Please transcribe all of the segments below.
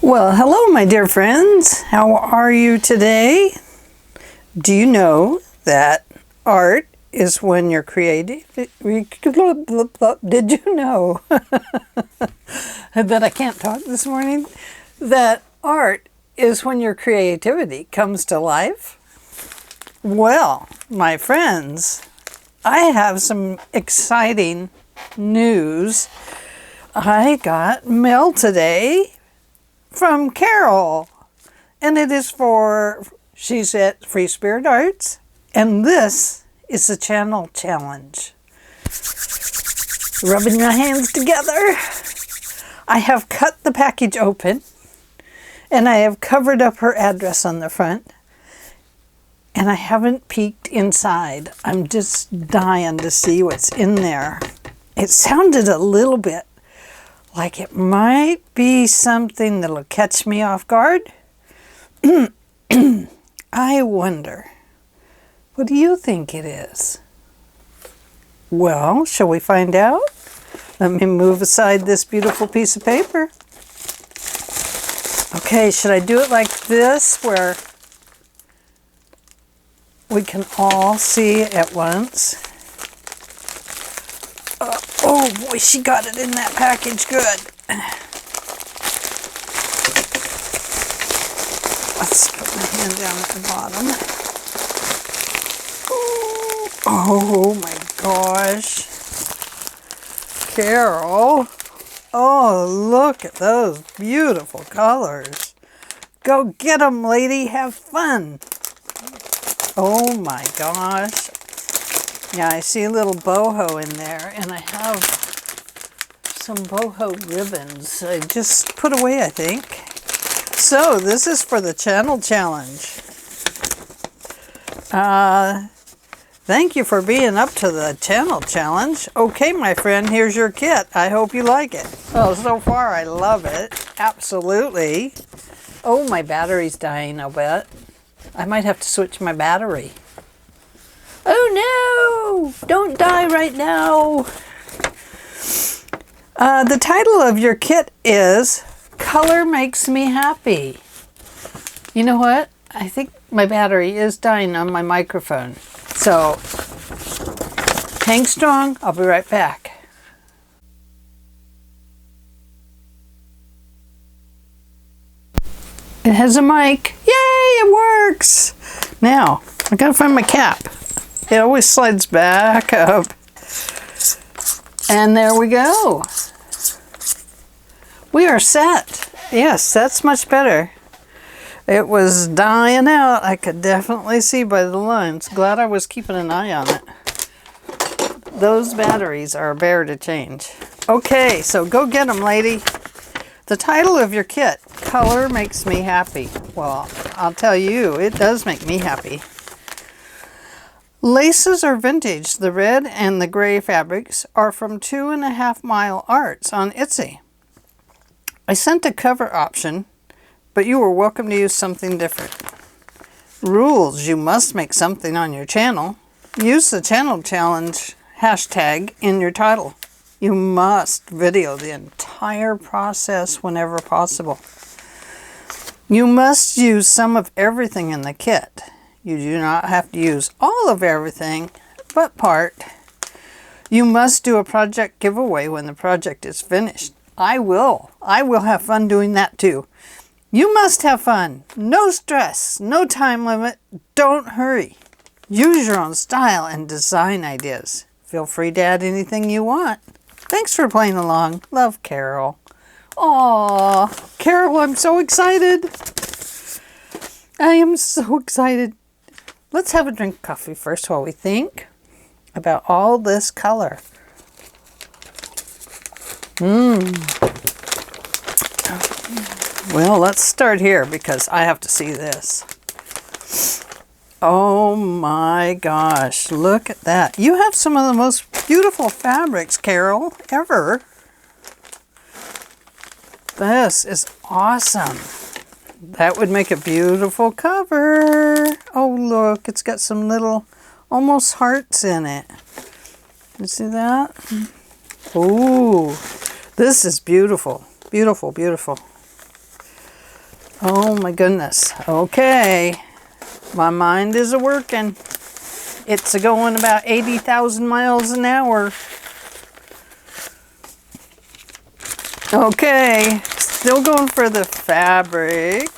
Well, hello, my dear friends. How are you today? Do you know that art is when you're creative? Did you know that I can't talk this morning? That art is when your creativity comes to life? Well, my friends, I have some exciting news. I got mail today from Caryl, and it is for, she's at Free Spirit Arts, and this is the channel challenge. Rubbing my hands together. I have cut the package open, and I have covered up her address on the front, and I haven't peeked inside. I'm just dying to see what's in there. It sounded a little bit like it might be something that'll catch me off guard. I wonder, what do you think it is? Well, shall we find out? Let me move aside this beautiful piece of paper. Okay, should I do it like this, where we can all see at once? Oh boy, she got it in that package good. Let's put my hand down at the bottom. Oh my gosh. Caryl. Oh, look at those beautiful colors. Go get them, lady. Have fun. Oh my gosh. Yeah, I see a little boho in there, and I have some boho ribbons I just put away, I think. So this is for the channel challenge. Thank you for being up to the channel challenge. Okay, my friend, here's your kit. I hope you like it. Oh, so far I love it. Absolutely. Oh, my battery's dying, I'll bet. I might have to switch my battery. Oh no! Don't die right now! The title of your kit is Color Makes Me Happy. You know what? I think my battery is dying on my microphone. So, hang strong. I'll be right back. It has a mic. Yay! It works! Now, I gotta find my cap. It always slides back up. And there we go. We are set. Yes, that's much better. It was dying out. I could definitely see by the lines. Glad I was keeping an eye on it. Those batteries are a bear to change. Okay, so go get them, lady. The title of your kit, Color Makes Me Happy. Well, I'll tell you, it does make me happy. Laces are vintage. The red and the gray fabrics are from 2.5 Mile Arts on Etsy. I sent a cover option, but you are welcome to use something different. Rules: you must make something on your channel. Use the channel challenge hashtag in your title. You must video the entire process whenever possible. You must use some of everything in the kit. You do not have to use all of everything, but part. You must do a project giveaway when the project is finished. I will have fun doing that too. You must have fun. No stress, no time limit. Don't hurry. Use your own style and design ideas. Feel free to add anything you want. Thanks for playing along. Love, Caryl. Aw, Caryl, I'm so excited. I am so excited. Let's have a drink of coffee first while we think about all this color. Well, let's start here because I have to see this. Oh my gosh, look at that. You have some of the most beautiful fabrics, Caryl, ever. This is awesome. That would make a beautiful cover. Oh, look, it's got some little, almost hearts in it. You see that? Oh, this is beautiful. Beautiful, beautiful. Oh my goodness. Okay. My mind is a-working. It's a-going about 80,000 miles an hour. Okay. Still going for the fabric.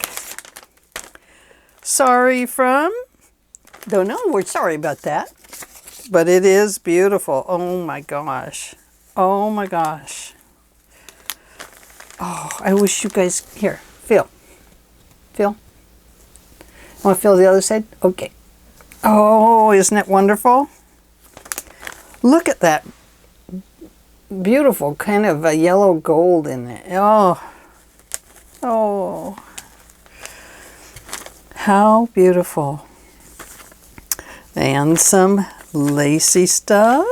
Sorry from... Don't know. We're sorry about that. But it is beautiful. Oh my gosh. Oh my gosh. Oh, I wish you guys... Here, feel. Feel. Want to feel the other side? Okay. Oh, isn't it wonderful? Look at that beautiful kind of a yellow gold in it. Oh. Oh. How beautiful. And some lacy stuff.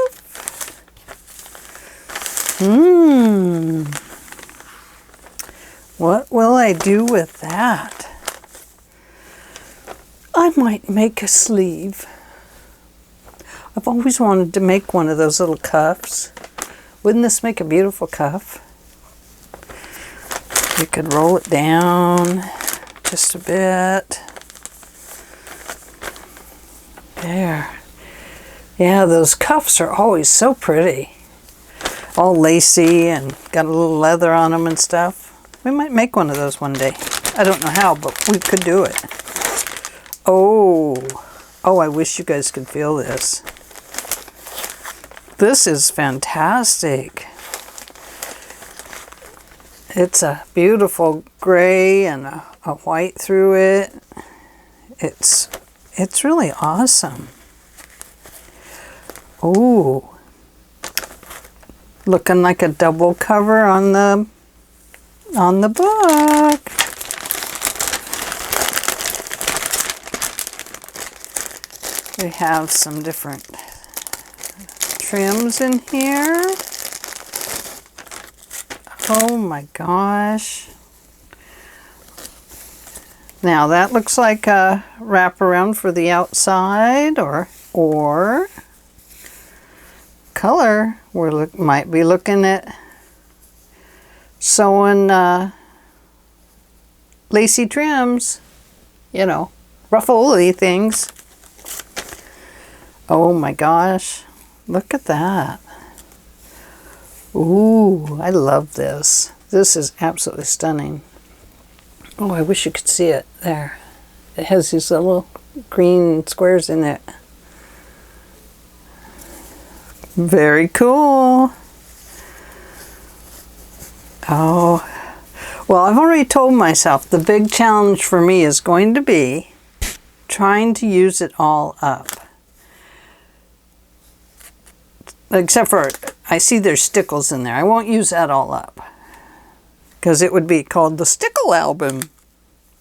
What will I do with that? I might make a sleeve. I've always wanted to make one of those little cuffs. Wouldn't this make a beautiful cuff? You could roll it down just a bit. There. Yeah, those cuffs are always so pretty. All lacy and got a little leather on them and stuff. We might make one of those one day. I don't know how, but we could do it. Oh, I wish you guys could feel this. This is fantastic. It's a beautiful gray and a white through it. It's really awesome. Oh, looking like a double cover on the book. We have some different trims in here. Oh my gosh. Now that looks like a wraparound for the outside or color. We might be looking at sewing lacy trims, you know, ruffly things. Oh my gosh, look at that. Ooh, I love this. This is absolutely stunning. Oh, I wish you could see it there. It has these little green squares in it. Very cool. Oh, well, I've already told myself the big challenge for me is going to be trying to use it all up. Except for, I see there's Stickles in there. I won't use that all up. Because it would be called the Stickle Album.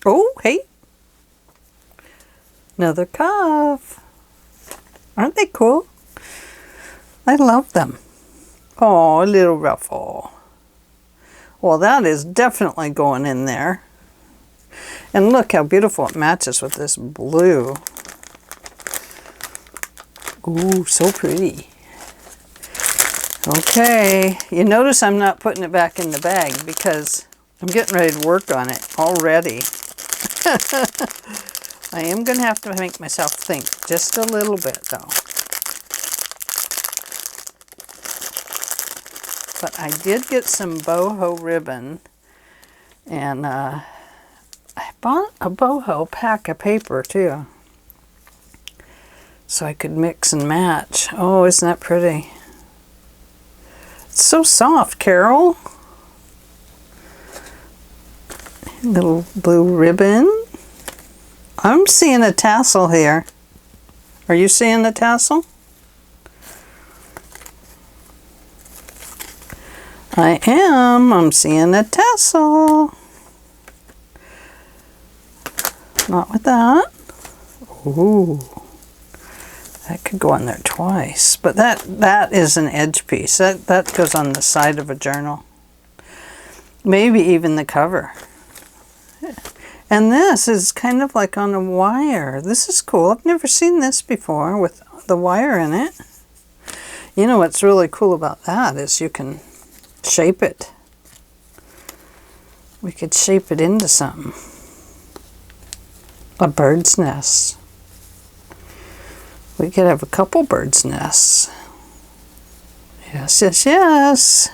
Oh, hey. Another cuff. Aren't they cool? I love them. Oh, a little ruffle. Well, that is definitely going in there. And look how beautiful it matches with this blue. Ooh, so pretty. Okay, you notice I'm not putting it back in the bag because I'm getting ready to work on it already. I am going to have to make myself think just a little bit though. But I did get some boho ribbon and I bought a boho pack of paper too. So I could mix and match. Oh, isn't that pretty? It's so soft, Caryl. Little blue ribbon. I'm seeing a tassel here. Are you seeing the tassel? I am. I'm seeing a tassel. Not with that. Ooh. That could go on there twice, but that is an edge piece. That goes on the side of a journal. Maybe even the cover. And this is kind of like on a wire. This is cool. I've never seen this before with the wire in it. You know what's really cool about that is you can shape it. We could shape it into something. A bird's nest. We could have a couple bird's nests. Yes, yes, yes.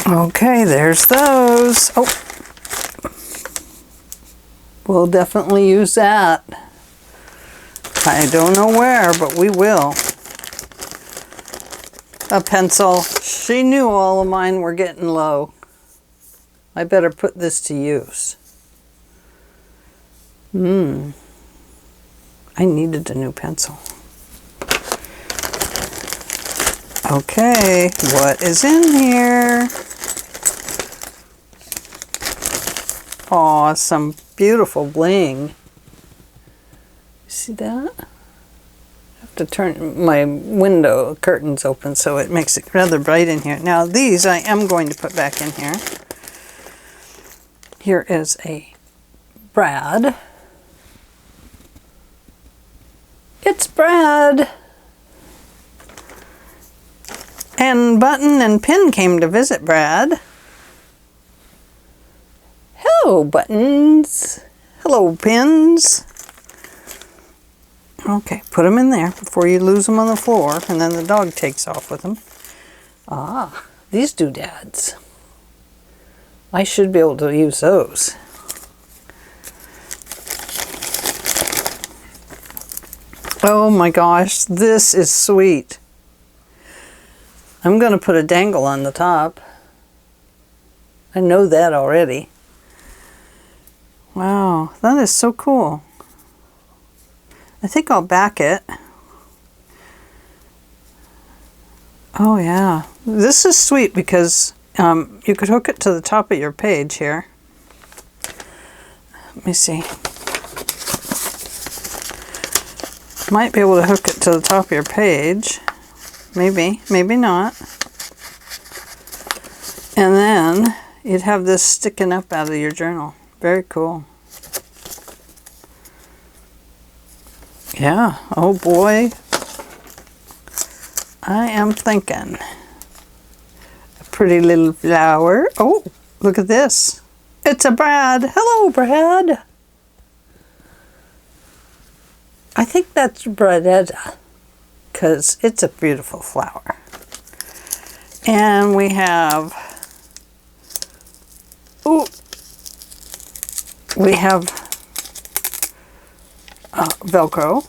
Okay, there's those. Oh, we'll definitely use that. I don't know where, but we will. A pencil. She knew all of mine were getting low. I better put this to use. I needed a new pencil. Okay, what is in here? Aw, some beautiful bling. See that? I have to turn my window curtains open so it makes it rather bright in here. Now these I am going to put back in here. Here is a Brad. It's Brad. And Button and Pin came to visit Brad. Hello, Buttons. Hello, Pins. Okay, put them in there before you lose them on the floor, and then the dog takes off with them. Ah, these doodads. I should be able to use those. Oh my gosh, this is sweet. I'm going to put a dangle on the top. I know that already. Wow, that is so cool. I think I'll back it. Oh yeah, this is sweet because you could hook it to the top of your page here. Let me see. Might be able to hook it to the top of your page. Maybe, maybe not. And then you'd have this sticking up out of your journal. Very cool. Yeah, oh boy. I am thinking. A pretty little flower. Oh, look at this. It's a Brad. Hello, Brad. I think that's Bradetta, because it's a beautiful flower. And we have, ooh, we have Velcro.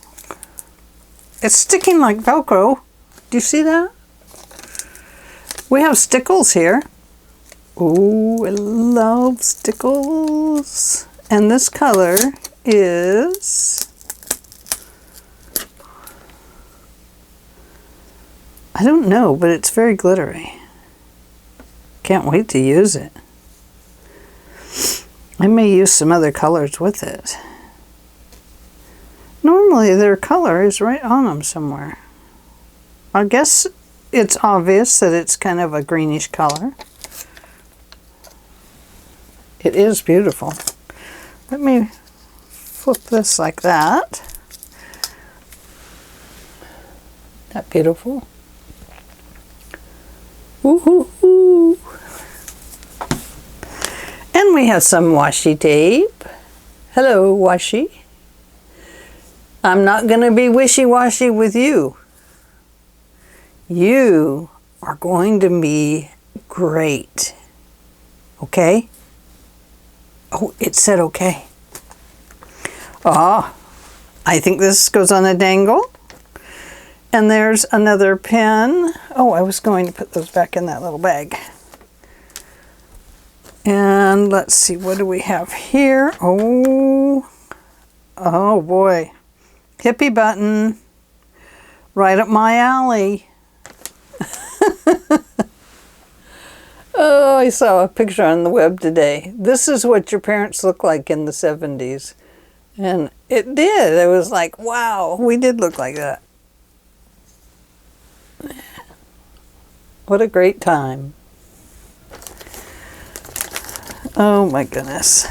It's sticking like Velcro. Do you see that? We have Stickles here. Ooh, I love Stickles. And this color is, I don't know, but it's very glittery. Can't wait to use it. I may use some other colors with it. Normally their color is right on them somewhere. I guess it's obvious that it's kind of a greenish color. It is beautiful. Let me flip this like that. That beautiful? Woo-hoo-hoo. And we have some washi tape. Hello, washi. I'm not going to be wishy-washy with you. You are going to be great. Okay? Oh, it said okay. Ah, I think this goes on a dangle. And there's another pen. Oh, I was going to put those back in that little bag. And let's see, what do we have here? Oh boy. Hippie button. Right up my alley. Oh, I saw a picture on the web today. This is what your parents looked like in the 70s. And it did. It was like, wow, we did look like that. What a great time. Oh my goodness.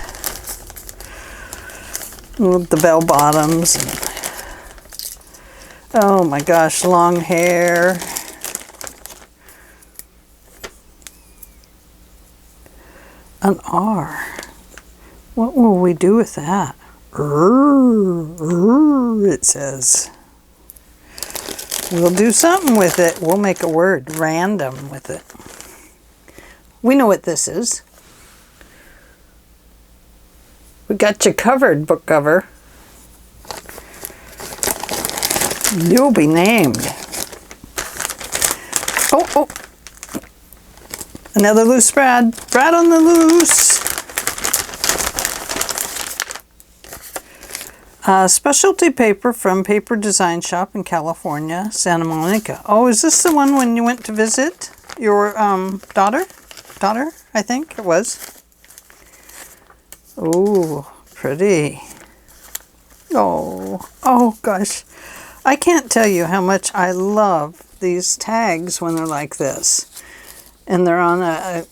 With the bell bottoms. And, oh my gosh, long hair. An R. What will we do with that? It says. We'll do something with it. We'll make a word, random, with it. We know what this is. We got you covered, book cover. You'll be named. Oh, oh. Another loose Brad. Brad on the loose. Specialty paper from Paper Design Shop in California, Santa Monica. Oh, is this the one when you went to visit your daughter? Daughter, I think it was. Oh, pretty. Oh gosh. I can't tell you how much I love these tags when they're like this. And they're on I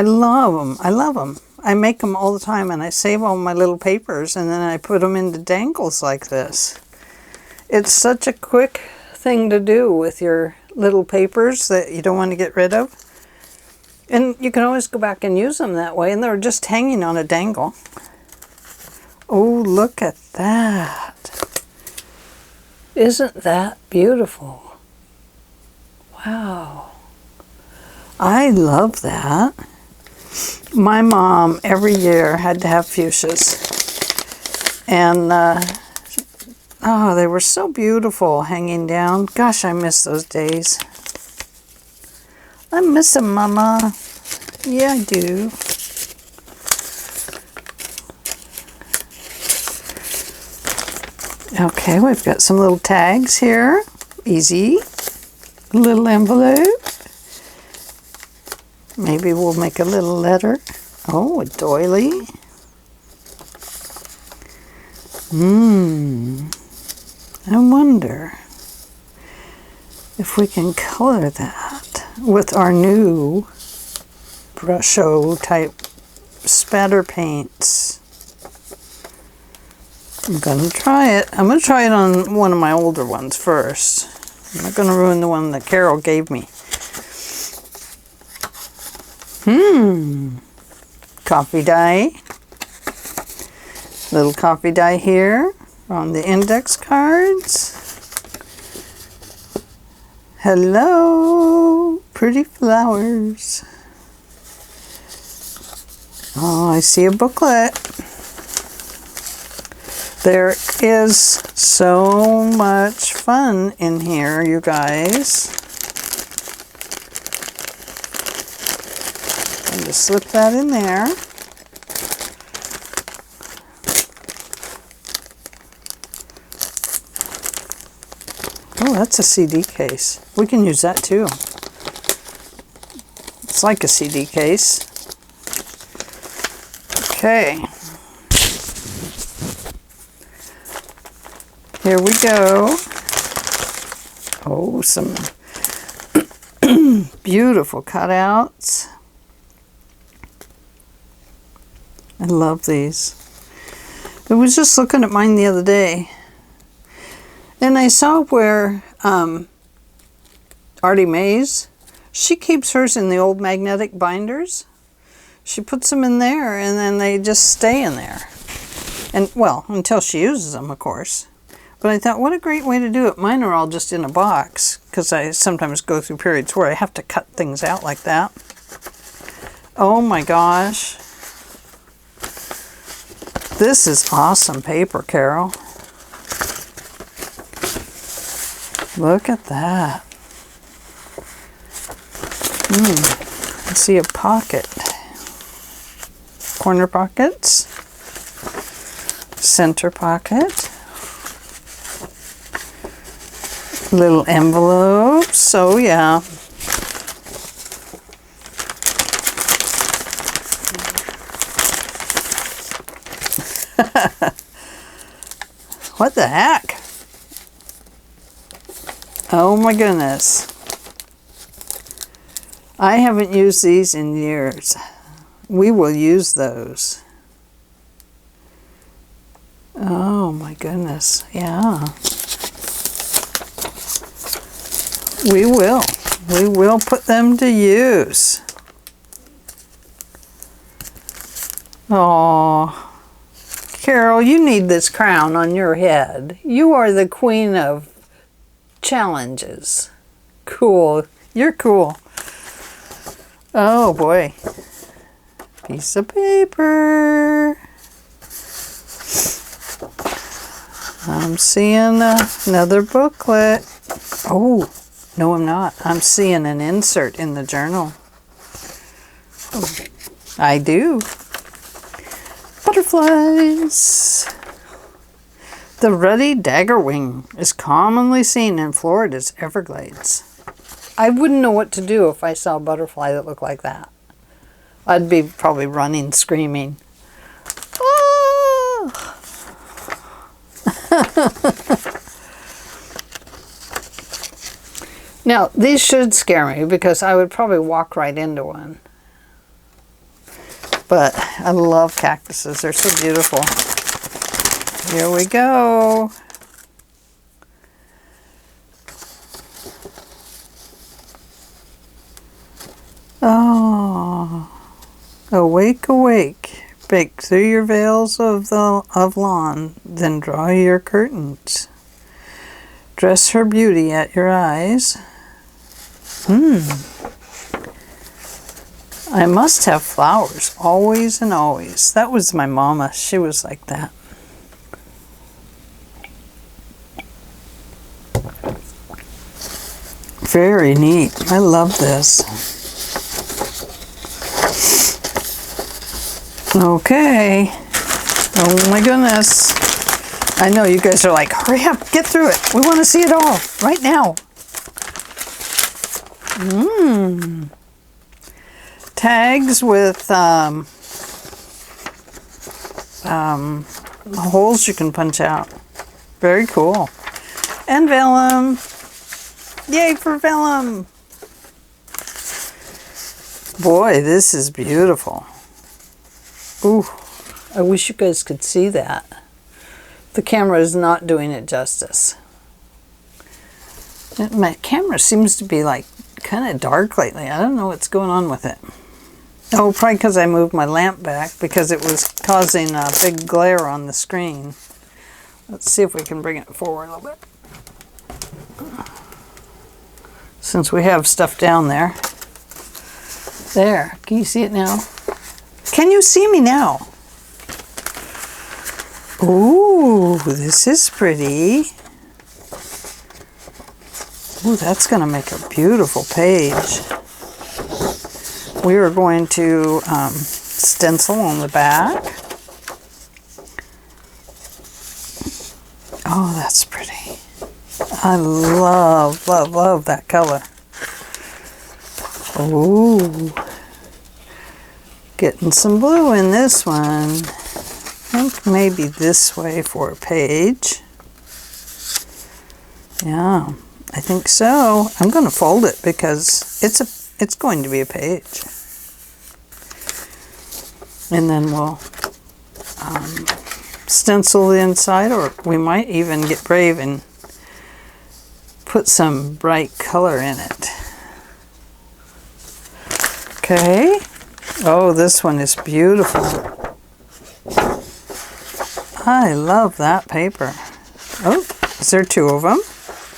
love them. I love them. I make them all the time, and I save all my little papers, and then I put them into dangles like this. It's such a quick thing to do with your little papers that you don't want to get rid of. And you can always go back and use them that way, and they're just hanging on a dangle. Oh, look at that. Isn't that beautiful? Wow. I love that. My mom every year had to have fuchsias, and oh, they were so beautiful hanging down. Gosh, I miss those days. I miss them, Mama. Yeah, I do. Okay, we've got some little tags here. Easy. Little envelope. Maybe we'll make a little letter. Oh, a doily. I wonder if we can color that with our new brusho type spatter paints. I'm going to try it. I'm going to try it on one of my older ones first. I'm not going to ruin the one that Caryl gave me. Coffee dye. Little coffee dye here on the index cards. Hello, pretty flowers. Oh, I see a booklet. There is so much fun in here, you guys. And just slip that in there. Oh, that's a CD case. We can use that too. It's like a CD case. Okay. Here we go. Oh, some beautiful cutouts. I love these. I was just looking at mine the other day, and I saw where Artie Mays, she keeps hers in the old magnetic binders. She puts them in there, and then they just stay in there. And, well, until she uses them, of course. But I thought, what a great way to do it. Mine are all just in a box, because I sometimes go through periods where I have to cut things out like that. Oh my gosh. This is awesome paper, Caryl. Look at that. I see a pocket. Corner pockets. Center pocket. Little envelopes. So yeah. What the heck? Oh my goodness. I haven't used these in years. We will use those. Oh my goodness. Yeah. We will. We will put them to use. Oh, Caryl, you need this crown on your head. You are the queen of challenges. Cool. You're cool. Oh boy. Piece of paper. I'm seeing another booklet. Oh, no I'm not. I'm seeing an insert in the journal. Oh, I do. Butterflies. The ruddy daggerwing is commonly seen in Florida's Everglades. I wouldn't know what to do if I saw a butterfly that looked like that. I'd be probably running, screaming. Ah! Now, these should scare me because I would probably walk right into one. But I love cactuses. They're so beautiful. Here we go. Oh, awake, awake. Break through your veils of lawn, then draw your curtains. Dress her beauty at your eyes. I must have flowers, always and always. That was my mama. She was like that. Very neat. I love this. Okay. Oh my goodness. I know you guys are like, hurry up, get through it. We want to see it all right now. Tags with holes you can punch out. Very cool. And vellum. Yay for vellum. Boy, this is beautiful. Ooh, I wish you guys could see that. The camera is not doing it justice. My camera seems to be like kind of dark lately. I don't know what's going on with it. Oh, probably because I moved my lamp back because it was causing a big glare on the screen. Let's see if we can bring it forward a little bit. Since we have stuff down there. There, can you see it now? Can you see me now? Ooh, this is pretty. Ooh, that's going to make a beautiful page. We are going to stencil on the back. Oh, that's pretty. I love, love, love that color. Ooh. Getting some blue in this one. I think maybe this way for a page. Yeah, I think so. I'm going to fold it because it's going to be a page. And then we'll stencil the inside, or we might even get brave and put some bright color in it. Okay. Oh, this one is beautiful. I love that paper. Oh, is there two of them?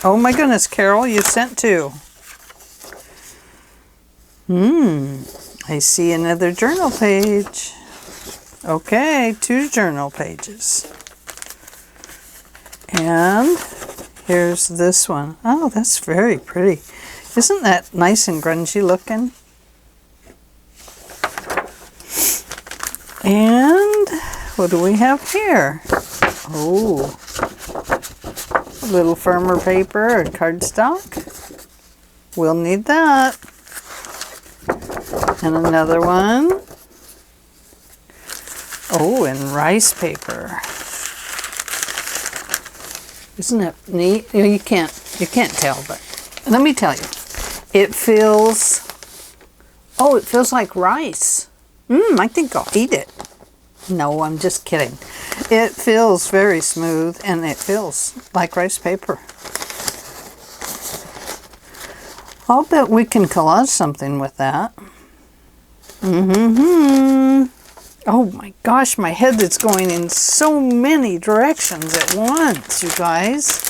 Oh my goodness, Caryl, you sent two. I see another journal page. Okay, 2 journal pages. And here's this one. Oh, that's very pretty. Isn't that nice and grungy looking? And what do we have here? Oh, a little firmer paper and cardstock. We'll need that. And another one. Oh, and rice paper. Isn't that neat? You can't tell, but let me tell you. It feels like rice. I think I'll eat it. No, I'm just kidding. It feels very smooth and it feels like rice paper. I'll bet we can collage something with that. Oh my gosh, my head is going in so many directions at once, you guys.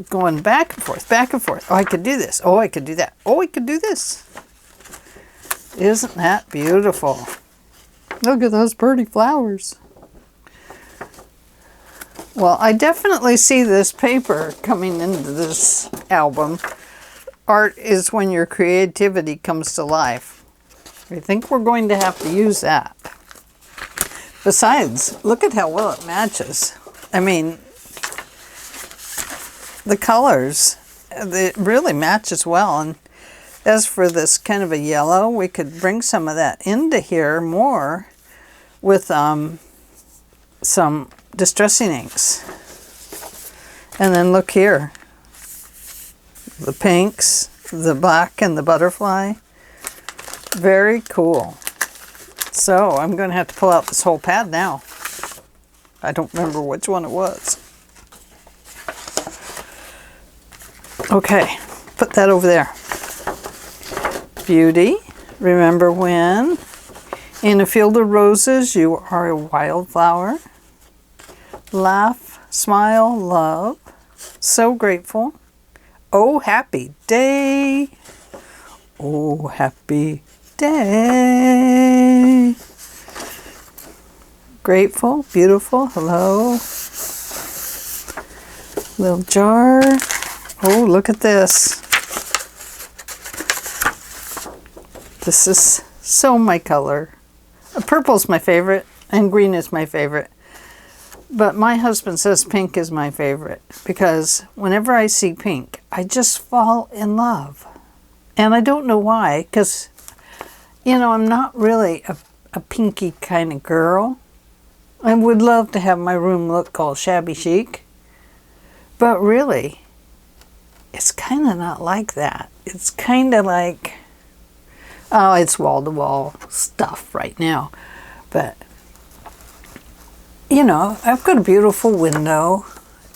Going back and forth, back and forth. Oh, I could do this. Oh, I could do that. Oh, I could do this. Isn't that beautiful? Look at those pretty flowers. Well, I definitely see this paper coming into this album. Art is when your creativity comes to life. I think we're going to have to use that. Besides, look at how well it matches. I mean, the colors, it really matches well. And as for this kind of a yellow, we could bring some of that into here more with some distressing inks. And then look here. The pinks, the black, and the butterfly. Very cool. So I'm going to have to pull out this whole pad now. I don't remember which one it was. Okay, put that over there. Beauty. Remember when? In a field of roses, you are a wildflower. Laugh, smile, love. So grateful. Oh, happy day. Oh, happy day. Grateful, beautiful, hello. Little jar. Oh, look at this. This is so my color. Purple's my favorite, and green is my favorite. But my husband says pink is my favorite, because whenever I see pink, I just fall in love. And I don't know why, because, you know, I'm not really a pinky kind of girl. I would love to have my room look all shabby chic. But really, it's kind of not like that. It's kind of like, oh, it's wall-to-wall stuff right now. But, you know, I've got a beautiful window.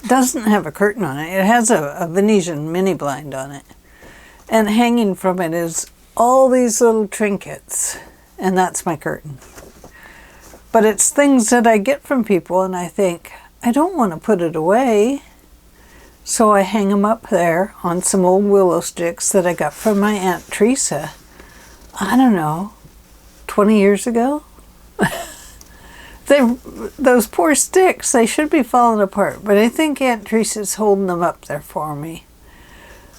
It doesn't have a curtain on it. It has a Venetian mini blind on it. And hanging from it is all these little trinkets. And that's my curtain. But it's things that I get from people, and I think, I don't want to put it away. So I hang them up there on some old willow sticks that I got from my Aunt Teresa. I don't know, 20 years ago? Those poor sticks, they should be falling apart. But I think Aunt Teresa's holding them up there for me.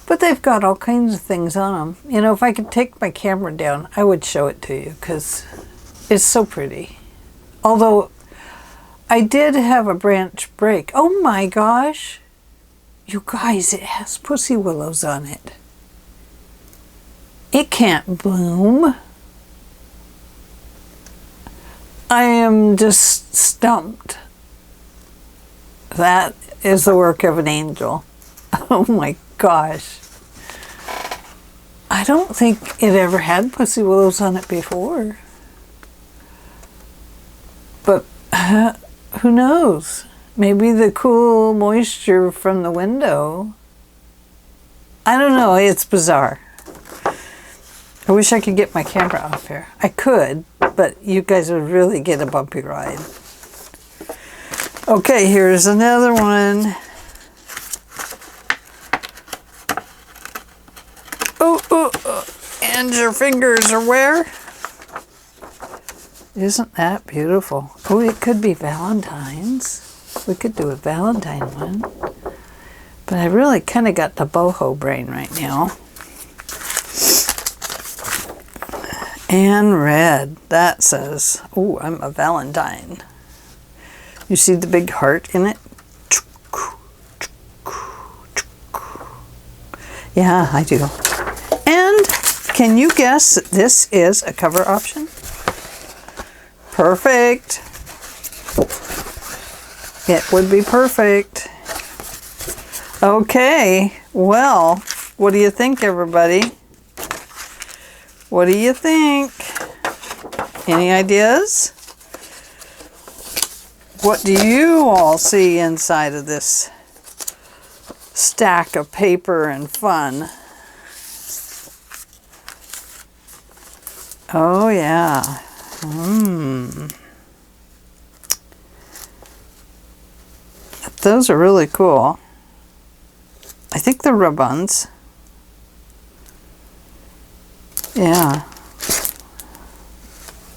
But they've got all kinds of things on them. You know, if I could take my camera down, I would show it to you because it's so pretty. Although, I did have a branch break. Oh my gosh! You guys, it has pussy willows on it. It can't bloom. I am just stumped. That is the work of an angel. Oh my gosh. I don't think it ever had pussy willows on it before. But who knows? Maybe the cool moisture from the window. I don't know, it's bizarre. I wish I could get my camera off here. I could, but you guys would really get a bumpy ride. Okay, here's another one. Oh, and your fingers are where? Isn't that beautiful? Oh, it could be Valentine's. We could do a Valentine one. But I really kind of got the boho brain right now. And red. That says, oh, I'm a Valentine. You see the big heart in it? Yeah, I do. And can you guess that this is a cover option? Perfect. It would be perfect. Okay, well, what do you think, everybody? What do you think? Any ideas? What do you all see inside of this stack of paper and fun? Oh yeah. Those are really cool. I think they're ribbons. Yeah.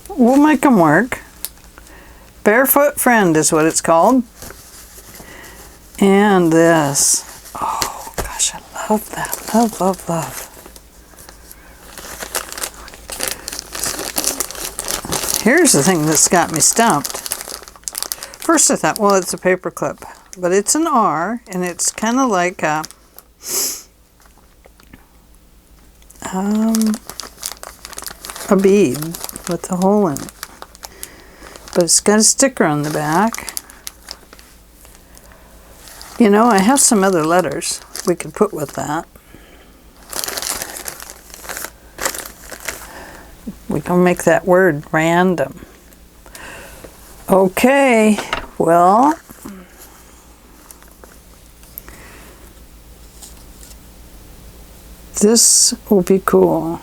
We'll make them work. Barefoot Friend is what it's called. And this. Oh gosh, I love that. Love, love, love. Here's the thing that's got me stumped. First I thought, well, it's a paper clip. But it's an R, and it's kind of like a bead with a hole in it. But it's got a sticker on the back. You know, I have some other letters we could put with that. We can make that word random. Okay, well, this will be cool.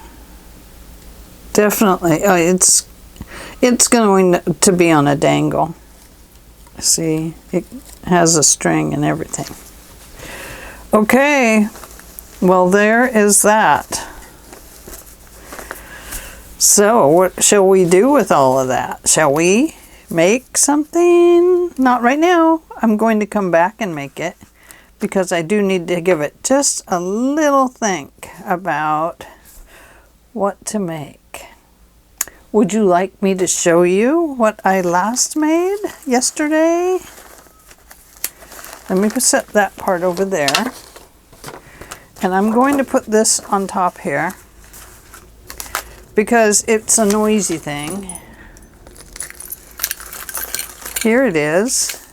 Definitely. Oh, it's going to be on a dangle. See, it has a string and everything. Okay, well, there is that. So, what shall we do with all of that? Shall we make something? Not right now. I'm going to come back and make it, because I do need to give it just a little think about what to make. Would you like me to show you what I last made yesterday? Let me set that part over there. And I'm going to put this on top here because it's a noisy thing. Here it is.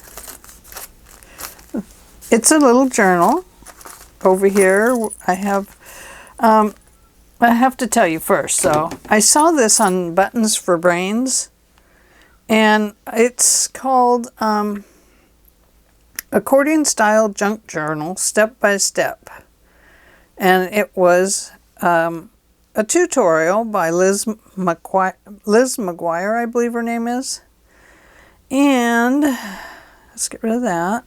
It's a little journal. Over here I have to tell you first. So I saw this on Buttons for Brains, and it's called Accordion Style Junk Journal Step by Step. And it was a tutorial by Liz McGuire, I believe her name is. And let's get rid of that.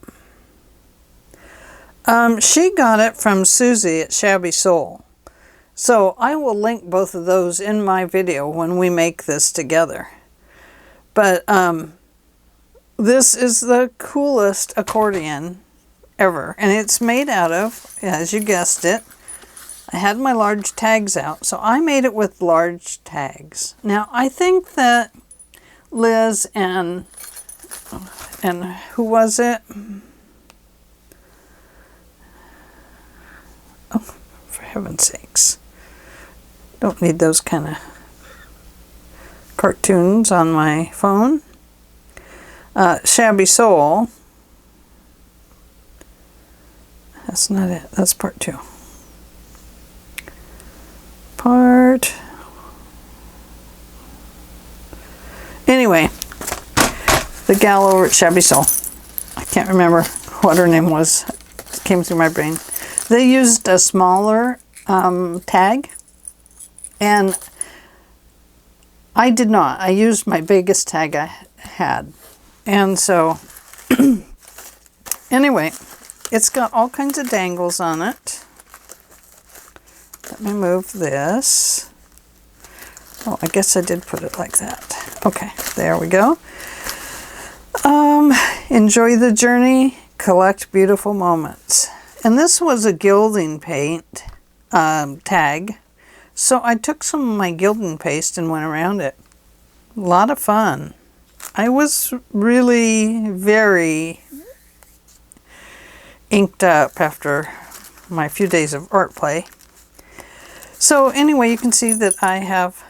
She got it from Susie at Shabby Soul. So I will link both of those in my video when we make this together. But this is the coolest accordion ever. And it's made out of, as you guessed it, I had my large tags out. So I made it with large tags. Now I think that Liz and who was it? Oh, for heaven's sakes. Don't need those kind of cartoons on my phone. Shabby Soul. That's not it. That's part 2. Anyway, the gal over at Shabby Soul. I can't remember what her name was. It came through my brain. They used a smaller tag, and I did not. I used my biggest tag I had. And so, anyway, it's got all kinds of dangles on it. Let me move this. Oh, I guess I did put it like that. Okay, there we go. Enjoy the journey, collect beautiful moments. And this was a gilding paint tag. So I took some of my gilding paste and went around it. A lot of fun. I was really very inked up after my few days of art play. So anyway, you can see that I have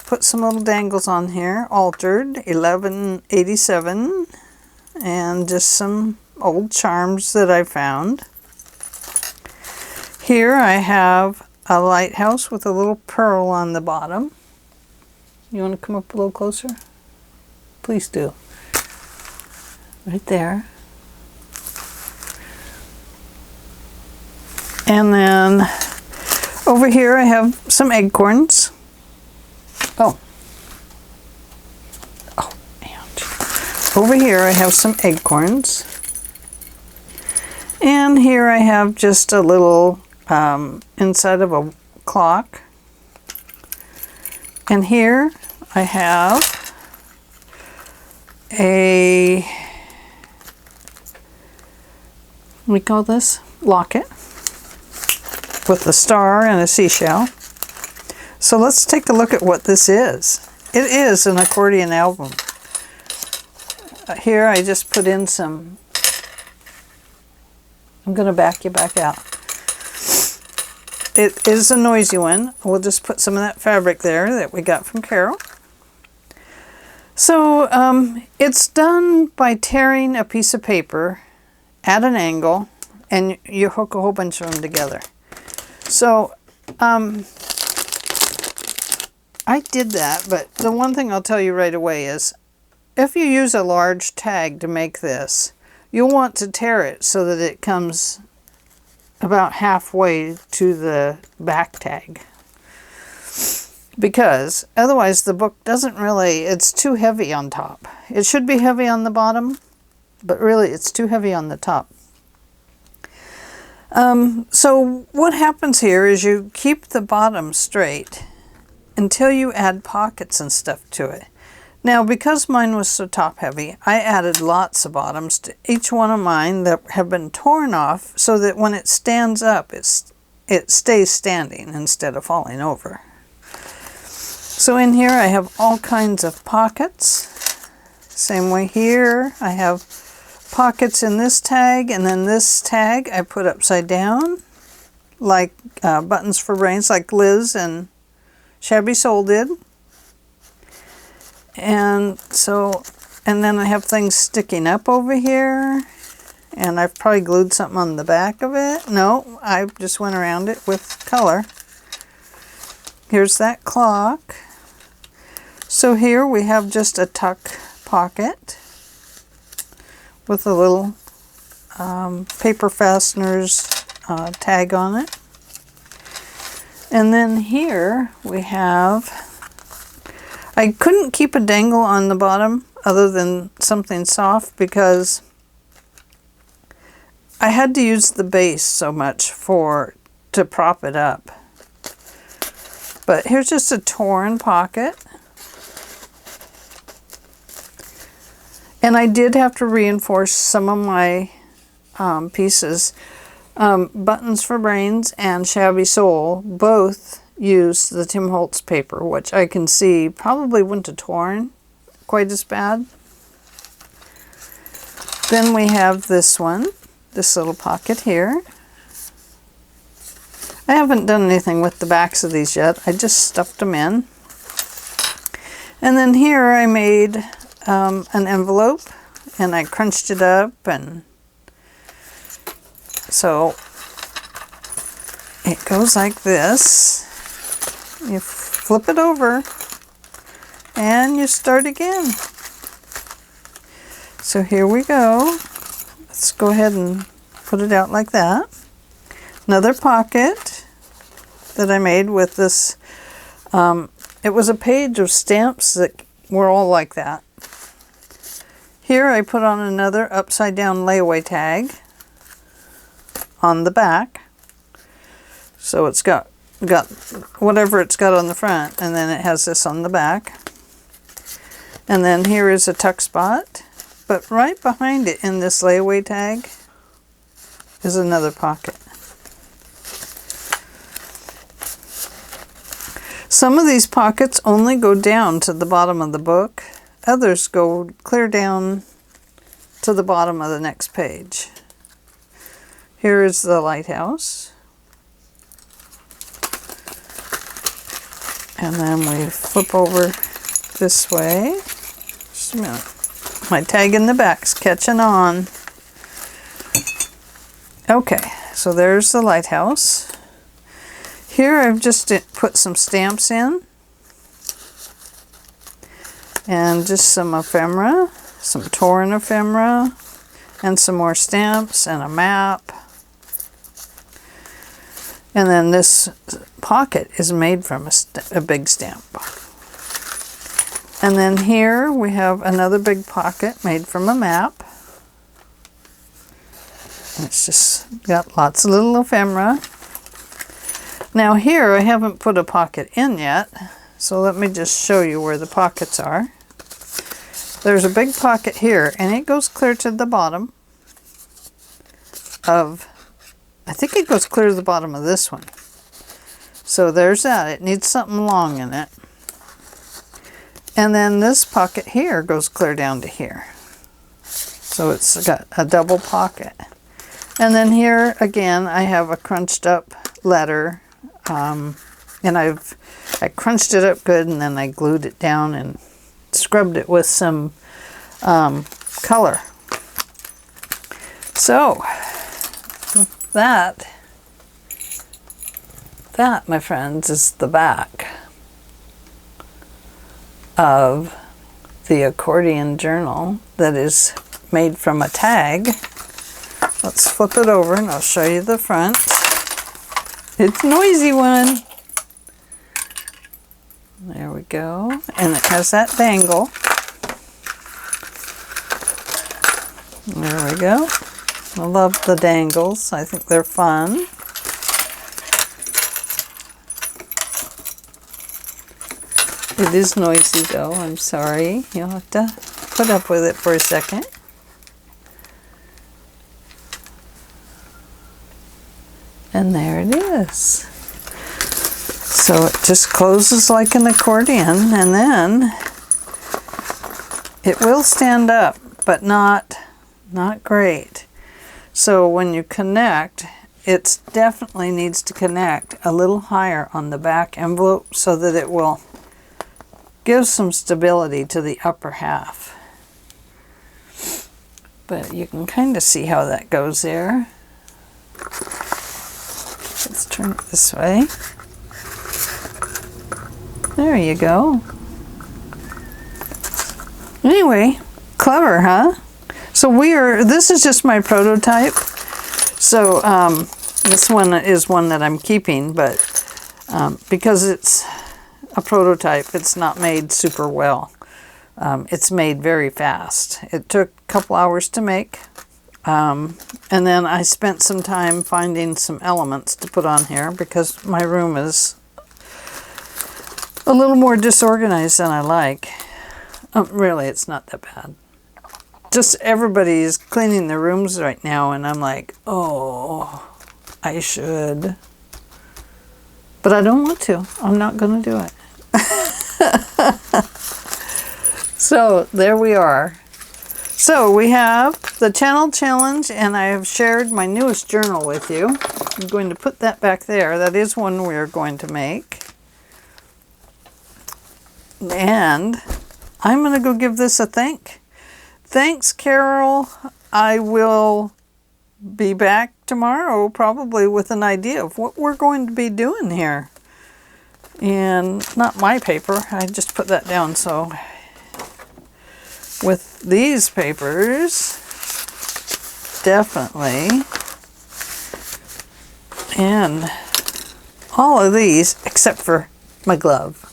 put some little dangles on here, altered 1187, and just some old charms that I found. Here I have a lighthouse with a little pearl on the bottom. You want to come up a little closer? Please do. Right there. And then over here I have some acorns. Oh. Oh, ouch. Over here I have some acorns. And here I have just a little inside of a clock. And here I have a, what do we call this? Locket with a star and a seashell. So let's take a look at what this is. It is an accordion album. Here I just put in some, I'm going to back you back out. It is a noisy one. We'll just put some of that fabric there that we got from Caryl. So it's done by tearing a piece of paper at an angle, and you hook a whole bunch of them together. So I did that, but the one thing I'll tell you right away is if you use a large tag to make this, you'll want to tear it so that it comes about halfway to the back tag, because otherwise the book doesn't really, it's too heavy on top. It should be heavy on the bottom, but really it's too heavy on the top. So what happens here is you keep the bottom straight until you add pockets and stuff to it. Now, because mine was so top heavy, I added lots of bottoms to each one of mine that have been torn off so that when it stands up, it stays standing instead of falling over. So in here I have all kinds of pockets. Same way here, I have pockets in this tag, and then this tag I put upside down, like buttons for brains, like Liz and Shabby Soul did. And so, and then I have things sticking up over here, and I've probably glued something on the back of it. No, I just went around it with color. Here's that clock. So here we have just a tuck pocket with a little paper fasteners tag on it. And then here we have, I couldn't keep a dangle on the bottom other than something soft because I had to use the base so much to prop it up. But here's just a torn pocket. And I did have to reinforce some of my pieces. Buttons for Brains and Shabby Soul both used the Tim Holtz paper, which I can see probably wouldn't have torn quite as bad. Then we have this one, this little pocket here. I haven't done anything with the backs of these yet. I just stuffed them in. And then here I made an envelope, and I crunched it up, and so it goes like this. You flip it over and you start again. So here we go. Let's go ahead and put it out like that. Another pocket that I made with this. It was a page of stamps that were all like that. Here I put on another upside down layaway tag on the back. So it's got whatever it's got on the front, and then it has this on the back. And then here is a tuck spot, but right behind it in this layaway tag is another pocket. Some of these pockets only go down to the bottom of the book. Others go clear down to the bottom of the next page. Here is the Lighthouse. And then we flip over this way. Just a minute. My tag in the back's catching on. Okay, so there's the Lighthouse. Here I've just put some stamps in. And just some ephemera, some torn ephemera, and some more stamps and a map. And then this pocket is made from a big stamp. And then here we have another big pocket made from a map. It's just got lots of little ephemera. Now here I haven't put a pocket in yet, so let me just show you where the pockets are. There's a big pocket here, and it goes clear to the bottom of, I think it goes clear to the bottom of this one. So there's that. It needs something long in it. And then this pocket here goes clear down to here. So it's got a double pocket. And then here again I have a crunched up letter, and I crunched it up good, and then I glued it down and scrubbed it with some color. So that my friends is the back of the accordion journal that is made from a tag. Let's flip it over and I'll show you the front. It's a noisy one. There we go. And it has that dangle. There we go. I love the dangles. I think they're fun. It is noisy though. I'm sorry. You'll have to put up with it for a second. And there it is. So it just closes like an accordion, and then it will stand up, but not great. So when you connect, it definitely needs to connect a little higher on the back envelope so that it will give some stability to the upper half. But you can kind of see how that goes there. Let's turn it this way. There you go. Anyway, clever, huh? So this is just my prototype. So this one is one that I'm keeping, but because it's a prototype, it's not made super well. It's made very fast. It took a couple hours to make. And then I spent some time finding some elements to put on here because my room is a little more disorganized than I like. Really, it's not that bad. Just everybody's cleaning their rooms right now, and I'm like, oh, I should. But I don't want to. I'm not going to do it. So there we are. So we have the channel challenge, and I have shared my newest journal with you. I'm going to put that back there. That is one we're going to make. And I'm going to go give this a think. Thanks, Caryl. I will be back tomorrow probably with an idea of what we're going to be doing here. And not my paper. I just put that down. So with these papers, definitely. And all of these except for my glove.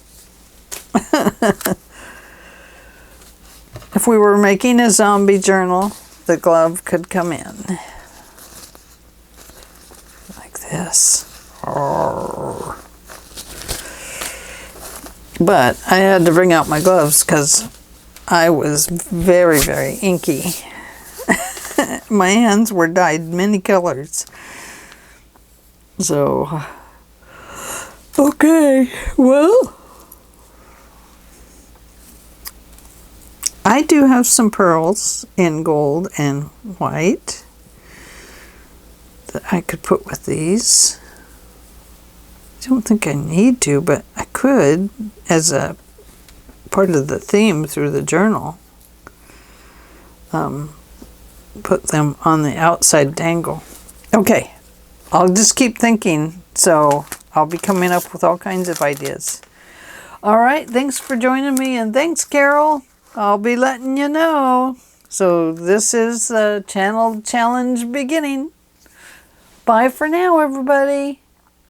If we were making a zombie journal, the glove could come in. Like this. But I had to bring out my gloves because I was very, very inky. My hands were dyed many colors. So, okay, well, I do have some pearls in gold and white that I could put with these. I don't think I need to, but I could as a part of the theme through the journal. Put them on the outside dangle. Okay, I'll just keep thinking, so I'll be coming up with all kinds of ideas. All right, thanks for joining me, and thanks, Caryl. I'll be letting you know. So this is the channel challenge beginning. Bye for now, everybody.